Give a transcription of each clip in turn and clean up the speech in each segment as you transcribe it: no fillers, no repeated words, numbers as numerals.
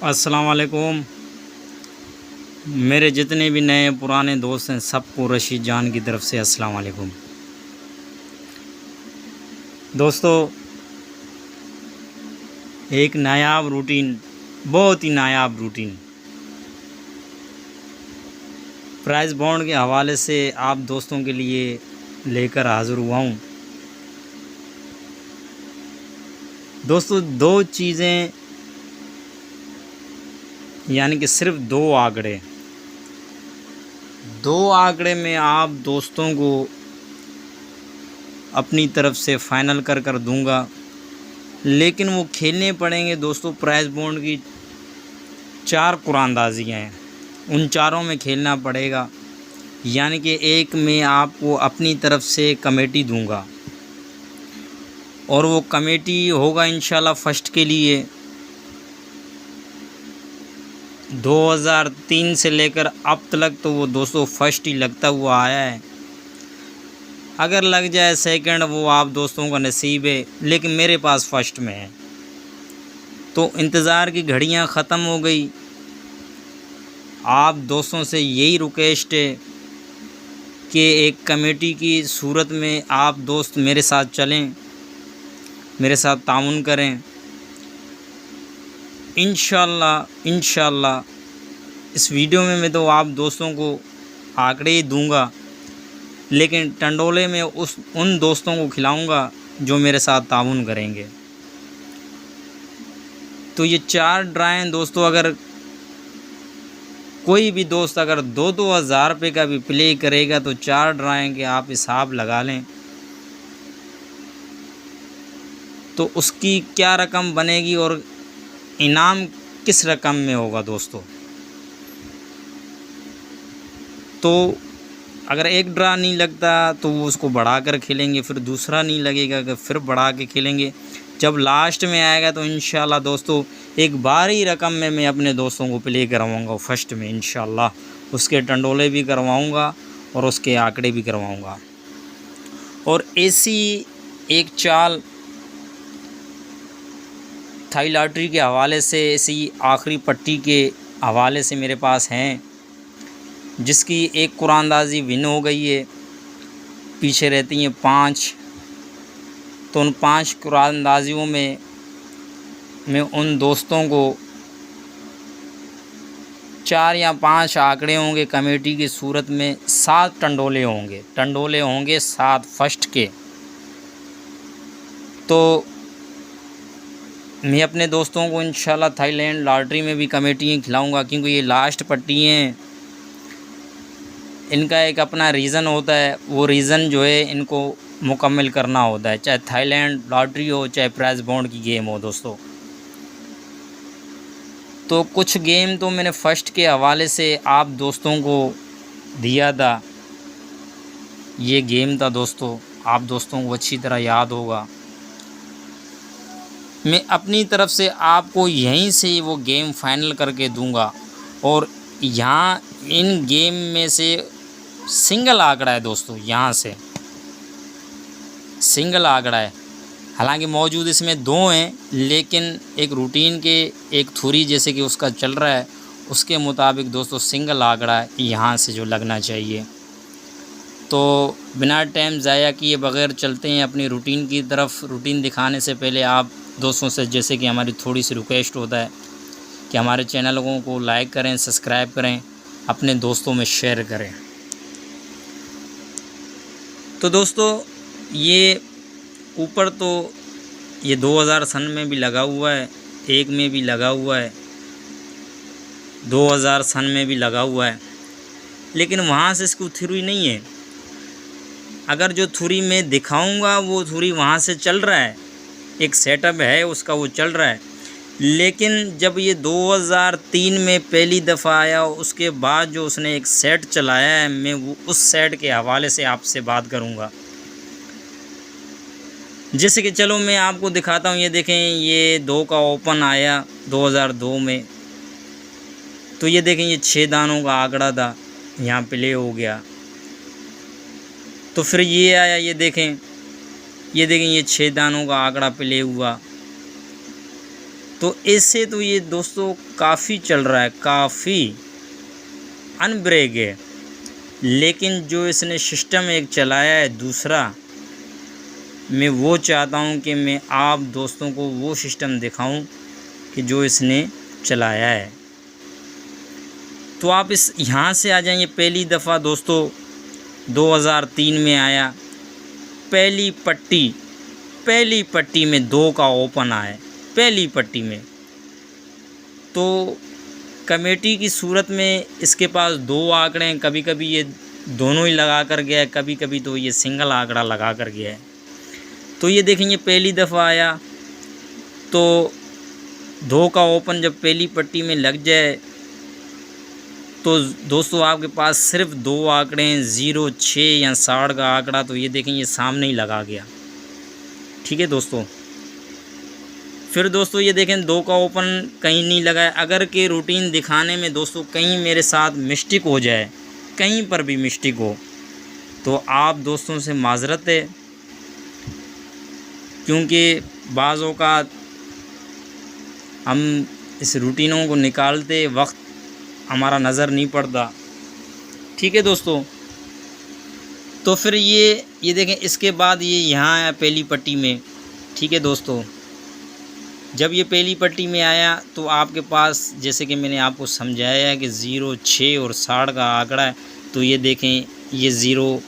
अस्सलाम वालेकुम। मेरे जितने भी नए पुराने दोस्त हैं सबको रशीद जान की तरफ से अस्सलाम वालेकुम। दोस्तों, एक नायाब रूटीन, बहुत ही नायाब रूटीन प्राइज़ बॉन्ड के हवाले से आप दोस्तों के लिए लेकर हाज़िर हुआ हूँ। दोस्तों, दो चीज़ें, यानी कि सिर्फ दो आंकड़े में आप दोस्तों को अपनी तरफ से फ़ाइनल कर दूंगा, लेकिन वो खेलने पड़ेंगे दोस्तों। प्राइज़ बॉन्ड की 4 कुरानंदाज़ियाँ हैं, उन चारों में खेलना पड़ेगा। यानी कि एक में आपको अपनी तरफ से कमेटी दूंगा और वो कमेटी होगा इंशाल्लाह फ़र्स्ट के लिए 2003 से लेकर अब तक तो वो दोस्तों फ़र्स्ट ही लगता हुआ आया है। अगर लग जाए सेकंड वो आप दोस्तों का नसीब है, लेकिन मेरे पास फ़र्स्ट में है। तो इंतज़ार की घड़ियां ख़त्म हो गई। आप दोस्तों से यही रिक्वेस्ट है कि एक कमेटी की सूरत में आप दोस्त मेरे साथ चलें, मेरे साथ ताउन करें। इंशाल्लाह इस वीडियो में मैं तो आप दोस्तों को आंकड़े ही दूंगा, लेकिन टंडोले में उन दोस्तों को खिलाऊंगा जो मेरे साथ ताउन करेंगे। तो ये 4 ड्राएँ दोस्तों, अगर कोई भी दोस्त अगर 2-2 हज़ार रुपये का भी प्ले करेगा तो 4 ड्राएँ के आप हिसाब लगा लें तो उसकी क्या रकम बनेगी और इनाम किस रकम में होगा दोस्तों। तो अगर एक ड्रा नहीं लगता तो वो उसको बढ़ा कर खेलेंगे, फिर दूसरा नहीं लगेगा कि फिर बढ़ा के खेलेंगे। जब लास्ट में आएगा तो इंशाल्लाह दोस्तों एक भारी रकम में मैं अपने दोस्तों को प्ले करवाऊँगा फर्स्ट में इंशाल्लाह। उसके टंडोले भी करवाऊँगा और उसके आंकड़े भी करवाऊँगा। और ऐसी एक चाल थाई लॉटरी के हवाले से, ऐसी आखिरी पट्टी के हवाले से मेरे पास हैं, जिसकी एक कुरानंदाज़ी विन हो गई है। पीछे रहती हैं 5। तो उन 5 कुरानंदाज़ियों में मैं उन दोस्तों को 4 या 5 आंकड़े होंगे कमेटी की सूरत में, 7 टंडोले होंगे 7 फर्स्ट के। तो मैं अपने दोस्तों को इंशाल्लाह थाईलैंड लॉटरी में भी कमेटियाँ खिलाऊँगा, क्योंकि ये लास्ट पट्टी हैं। इनका एक अपना रीज़न होता है, वो रीज़न जो है इनको मुकम्मल करना होता है, चाहे थाईलैंड लॉटरी हो चाहे प्राइज़ बॉन्ड की गेम हो दोस्तों। तो कुछ गेम तो मैंने फ़र्स्ट के हवाले से आप दोस्तों को दिया था। ये गेम था दोस्तों, आप दोस्तों को अच्छी तरह याद होगा। मैं अपनी तरफ से आपको यहीं से वो गेम फाइनल करके दूंगा। और यहाँ इन गेम में से सिंगल आंकड़ा है दोस्तों, यहाँ से सिंगल आंकड़ा है। हालांकि मौजूद इसमें 2 हैं, लेकिन एक रूटीन के एक थ्योरी जैसे कि उसका चल रहा है, उसके मुताबिक दोस्तों सिंगल आंकड़ा है यहाँ से जो लगना चाहिए। तो बिना टाइम ज़ाया किए बग़ैर चलते हैं अपनी रूटीन की तरफ। रूटीन दिखाने से पहले आप दोस्तों से जैसे कि हमारी थोड़ी सी रिक्वेस्ट होता है कि हमारे चैनलों को लाइक करें, सब्सक्राइब करें, अपने दोस्तों में शेयर करें। तो दोस्तों, ये ऊपर तो ये 2000 सन में भी लगा हुआ है, 1 में भी लगा हुआ है, 2000 सन में भी लगा हुआ है, लेकिन वहाँ से इसको थ्योरी नहीं है। अगर जो थ्योरी मैं दिखाऊंगा वो थ्योरी वहाँ से चल रहा है, एक सेटअप है उसका, वो चल रहा है। लेकिन जब ये 2003 में पहली दफ़ा आया, उसके बाद जो उसने एक सेट चलाया है, मैं वो उस सेट के हवाले से आपसे बात करूँगा। जैसे कि चलो मैं आपको दिखाता हूँ। ये देखें, ये 2 का ओपन आया 2002 में। तो ये देखें, ये 6 दानों का आंकड़ा था, यहाँ प्ले हो गया। तो फिर ये आया, ये देखें ये 6 दानों का आंकड़ा प्ले हुआ। तो ऐसे तो ये दोस्तों काफ़ी चल रहा है, काफ़ी अनब्रेक है। लेकिन जो इसने सिस्टम एक चलाया है दूसरा, मैं वो चाहता हूँ कि मैं आप दोस्तों को वो सिस्टम दिखाऊं कि जो इसने चलाया है। तो आप इस यहाँ से आ जाएंगे। पहली दफ़ा दोस्तों 2003 में आया, पहली पट्टी में 2 का ओपन आया, पहली पट्टी में। तो कमेटी की सूरत में इसके पास 2 आंकड़े हैं, कभी कभी ये दोनों ही लगा कर गया है, कभी कभी तो ये सिंगल आंकड़ा लगा कर गया है। तो ये देखेंगे पहली दफ़ा आया तो 2 का ओपन जब पहली पट्टी में लग जाए तो दोस्तों आपके पास सिर्फ 2 आंकड़े हैं, 0, 6 या 60 का आंकड़ा। तो ये देखें ये सामने ही लगा गया, ठीक है दोस्तों। फिर दोस्तों ये देखें 2 का ओपन कहीं नहीं लगा है। अगर के रूटीन दिखाने में दोस्तों कहीं मेरे साथ मिस्टेक हो जाए, कहीं पर भी मिस्टेक हो, तो आप दोस्तों से माजरत है, क्योंकि बाज़ औक़ात हम इस रूटीनों को निकालते वक्त हमारा नज़र नहीं पड़ता, ठीक है दोस्तों। तो फिर ये देखें इसके बाद ये यहाँ आया पहली पट्टी में, ठीक है दोस्तों। जब ये पहली पट्टी में आया तो आपके पास जैसे कि मैंने आपको समझाया है कि 0, 6 और 60 का आंकड़ा है। तो ये देखें ये 0,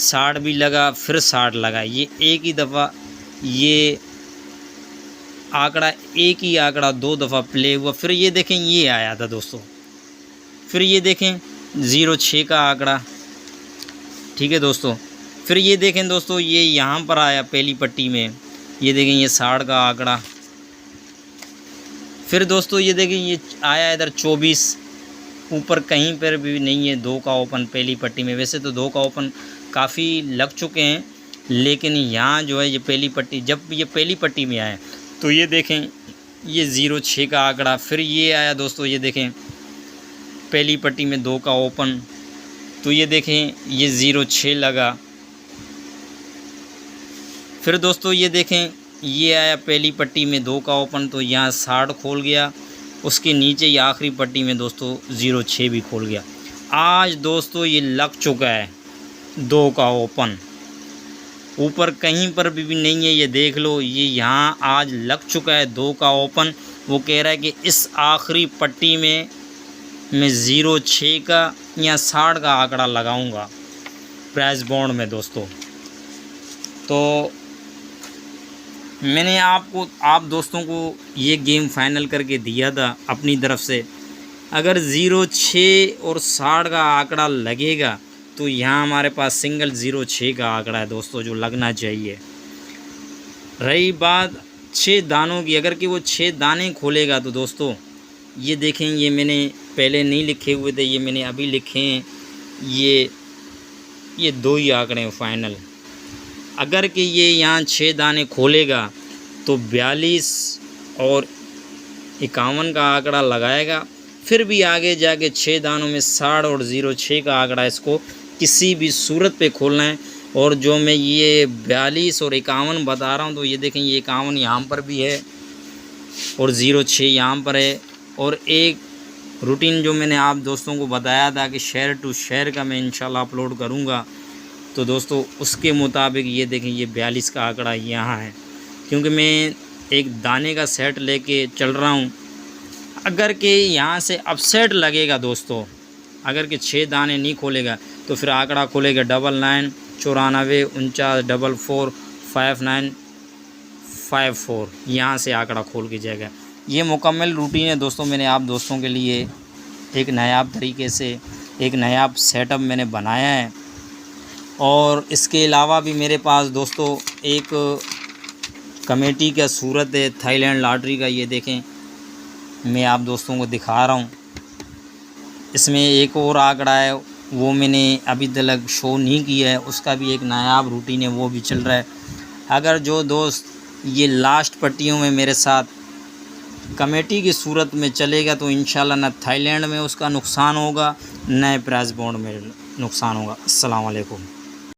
60 भी लगा, फिर 60 लगा। ये एक ही दफ़ा ये आंकड़ा, एक ही आंकड़ा 2 दफ़ा प्ले हुआ। फिर ये देखें ये आया था दोस्तों, फिर ये देखें 0, 6 का आंकड़ा, ठीक है दोस्तों। फिर ये देखें दोस्तों ये यहाँ पर आया पहली पट्टी में, ये देखें ये 60 का आंकड़ा। फिर दोस्तों ये देखें ये आया इधर 24, ऊपर कहीं पर भी नहीं है 2 का ओपन पहली पट्टी में। वैसे तो 2 का ओपन काफ़ी लग चुके हैं, लेकिन यहाँ जो है ये पहली पट्टी, जब ये पहली पट्टी में आया तो ये देखें ये 0, 6 का आंकड़ा। फिर ये आया दोस्तों, ये देखें पहली पट्टी में 2 का ओपन, तो ये देखें ये 0, 6 लगा। फिर दोस्तों ये देखें ये आया पहली पट्टी में 2 का ओपन, तो यहाँ 60 खोल गया। उसके नीचे ये आखिरी पट्टी में दोस्तों 0, 6 भी खोल गया। आज दोस्तों ये लग चुका है 2 का ओपन, ऊपर कहीं पर भी नहीं है, ये देख लो। ये यहाँ आज लग चुका है 2 का ओपन। वो कह रहा है कि इस आखिरी पट्टी में मैं 0, 6 का या 60 का आंकड़ा लगाऊंगा प्राइस बॉन्ड में दोस्तों। तो मैंने आप दोस्तों को ये गेम फाइनल करके दिया था अपनी तरफ से। अगर 0, 6 और 60 का आंकड़ा लगेगा तो यहाँ हमारे पास सिंगल 0, 6 का आंकड़ा है दोस्तों, जो लगना चाहिए। रही बात 6 दानों की, अगर कि वो 6 दाने खोलेगा तो दोस्तों ये देखें, ये मैंने पहले नहीं लिखे हुए थे, ये मैंने अभी लिखे हैं। ये 2 ही आंकड़े हैं फाइनल। अगर कि ये यहाँ 6 दाने खोलेगा तो 42 और 51 का आंकड़ा लगाएगा। फिर भी आगे जाके 6 दानों में 60 और 0, 6 का आंकड़ा इसको किसी भी सूरत पे खोलना है। और जो मैं ये 42 और 51 बता रहा हूँ, तो ये देखें ये 51 यहाँ पर भी है और 0, 6 यहाँ पर है। और एक रूटीन जो मैंने आप दोस्तों को बताया था कि शेयर टू शेयर का मैं इंशाल्लाह अपलोड करूँगा, तो दोस्तों उसके मुताबिक ये देखें ये 42 का आंकड़ा यहाँ है, क्योंकि मैं एक दाने का सेट लेके चल रहा हूँ। अगर कि यहाँ से अपसेट लगेगा दोस्तों, अगर कि 6 दाने नहीं खोलेगा तो फिर आंकड़ा खोलेगा 99 94 49 44 59 54, यहाँ से आंकड़ा खोल के जाएगा। ये मुकम्मल रूटीन है दोस्तों। मैंने आप दोस्तों के लिए एक नायाब तरीके से एक नायाब सेटअप मैंने बनाया है। और इसके अलावा भी मेरे पास दोस्तों एक कमेटी का सूरत है थाईलैंड लॉटरी का, ये देखें मैं आप दोस्तों को दिखा रहा हूँ। इसमें एक और आंकड़ा है, वो मैंने अभी तक शो नहीं किया है, उसका भी एक नायाब रूटीन है, वो भी चल रहा है। अगर जो दोस्त ये लास्ट पट्टियों में मेरे साथ कमेटी की सूरत में चलेगा तो इंशाल्लाह न थाईलैंड में उसका नुकसान होगा, न प्राइस बॉन्ड में नुकसान होगा। अस्सलाम वालेकुम।